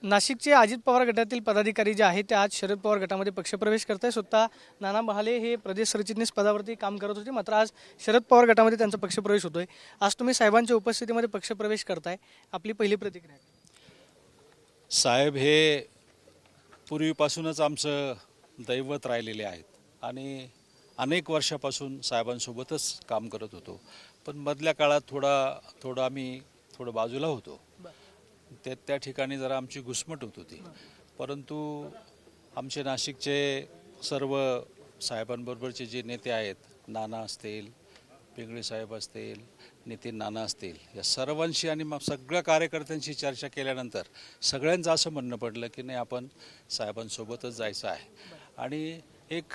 नाशिकचे अजित पवार गटातील पदाधिकारी जे आहेत ते आज शरद पवार गटामध्ये पक्षप्रवेश करत आहेत। स्वतः नाना महाले हे प्रदेश सरचिटणीस पदावरती काम करत होते, मात्र आज शरद पवार गटामध्ये त्यांचा पक्षप्रवेश होतोय। आज तुम्ही साहेबांच्या उपस्थितीमध्ये पक्षप्रवेश करताय, आपली पहिली प्रतिक्रिया काय? साहेब हे पूर्वीपासूनच आमचं दैवत राहिलेले आहेत आणि अनेक वर्षापासून साहेबांसोबतच काम करत होतो। पण मधल्या काळात थोडं आम्ही बाजूला होतो, त्या ठिकाणी जरा आमची घुसमट होत होती। परंतु आमचे नाशिकचे सर्व साहेबांबरोबरचे जे नेते आहेत, नाना असतील, पिंगळे साहेब असतील, नितीन नाना असतील, या सर्वांशी आणि मग सगळ्या कार्यकर्त्यांशी चर्चा केल्यानंतर सगळ्यांचं असं म्हणणं पडलं की नाही, आपण साहेबांसोबतच जायचं आहे। आणि एक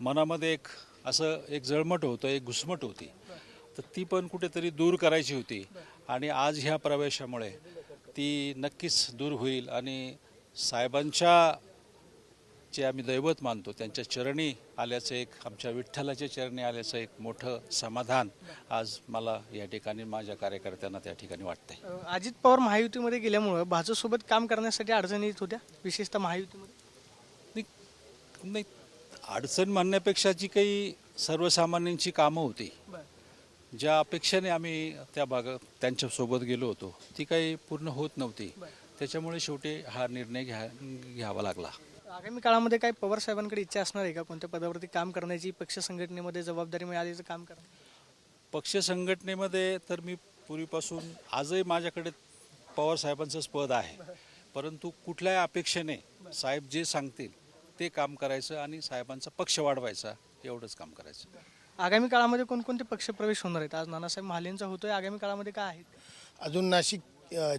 मनामध्ये एक जळमट होतं, एक घुसमट होती, तर ती पण कुठेतरी दूर करायची होती। आणि आज ह्या प्रवेशामुळे ती नक्कीच दूर होईल आणि साहेबांच्या जे आम्ही दैवत मानतो त्यांच्या चरणी आल्याचं, एक आमच्या विठ्ठलाच्या चरणी आल्याचं एक मोठं समाधान आज मला या ठिकाणी माझ्या कार्यकर्त्यांना त्या ठिकाणी वाटतंय। अजित पवार महायुतीमध्ये गेल्यामुळं भाजपसोबत काम करण्यासाठी अडचणी येत होत्या, विशेषतः महायुतीमध्ये? नाही, अडचण म्हणण्यापेक्षा जी काही सर्वसामान्यांची कामं होती, ज्या अपेक्षेने आम्ही त्यांच्यासोबत गेलो होतो, ती काही पूर्ण होत नव्हती। त्याच्यामुळे शेवटी हा निर्णय घ्यावा लागला। आगामी काळामध्ये काय पवार साहेबांकडे इच्छा असणार आहे का कोणत्या पदावरती काम करण्याची, पक्ष संघटनेमध्ये जबाबदारी मिळाल्याचं काम करा? पक्ष संघटनेमध्ये तर मी पूर्वीपासून आजही माझ्याकडे पवार साहेबांचंच पद आहे, परंतु कुठल्याही अपेक्षेने साहेब जे सांगतील ते काम करायचं आणि साहेबांचा पक्ष वाढवायचा, एवढंच काम करायचं। आगामी काळामध्ये कोणकोणते पक्षप्रवेश होणार आहेत? आज नानासाहेब महालेंचा होतोय, आगामी काळामध्ये काय आहेत? अजून नाशिक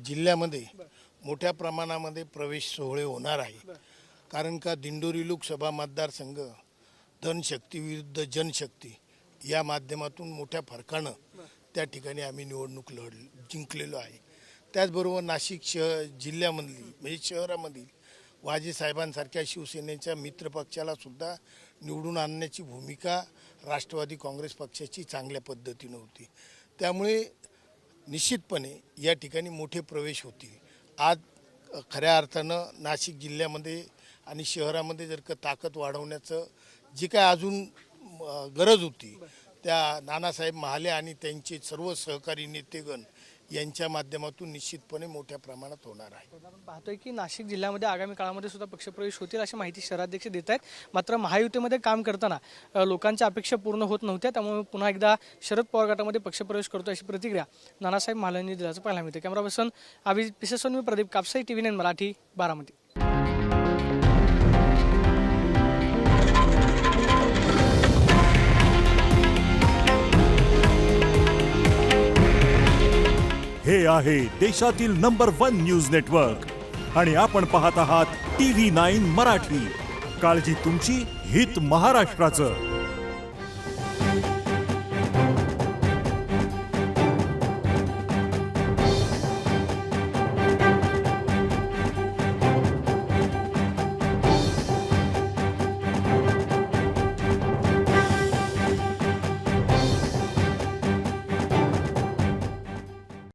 जिल्ह्यामध्ये मोठ्या प्रमाणामध्ये प्रवेश सोहळे होणार आहे। कारण का दिंडोरी लोकसभा मतदारसंघ धनशक्ती विरुद्ध जनशक्ती या माध्यमातून मोठ्या फरकानं त्या ठिकाणी आम्ही निवडणूक जिंकलेलो आहे। त्याचबरोबर नाशिक जिल्ह्यामधली म्हणजे शहरामधील वाजे साहेबांसारख्या शिवसेनेच्या मित्रपक्षाला सुद्धा निवडून आणण्याची भूमिका राष्ट्रवादी काँग्रेस पक्षाची चांगल्या पद्धतीनं होती। त्यामुळे निश्चितपणे या ठिकाणी मोठे प्रवेश होतील। आज खऱ्या अर्थानं नाशिक जिल्ह्यामध्ये आणि शहरामध्ये जर का ताकद वाढवण्याचं जी काय अजून गरज होती, त्या नानासाहेब महाले आणि त्यांचे सर्व सहकारी नेतेगण यांच्या माध्यमातून निश्चितपणे मोठ्या प्रमाणात होणार आहे। आपण पाहतोय की नाशिक जिल्ह्यामध्ये आगामी काळामध्ये सुद्धा पक्षप्रवेश होतील अशी माहिती शहराध्यक्ष देत आहेत। मात्र महायुतीमध्ये काम करताना लोकांच्या अपेक्षा पूर्ण होत नव्हत्या, त्यामुळे पुन्हा एकदा शरद पवार गटामध्ये पक्षप्रवेश करतो अशी प्रतिक्रिया नानासाहेब महालेंनी दिल्याचं पाहायला मिळते। कॅमेरा पर्सन अभिजित पिसेसोन, मी प्रदीप कापसाई, TV9 मराठी, बारामती। हे आहे देशातील नंबर 1 न्यूज नेटवर्क आणि आपण पाहत आहात TV9 मराठी। काळजी तुमची, हित महाराष्ट्राचं।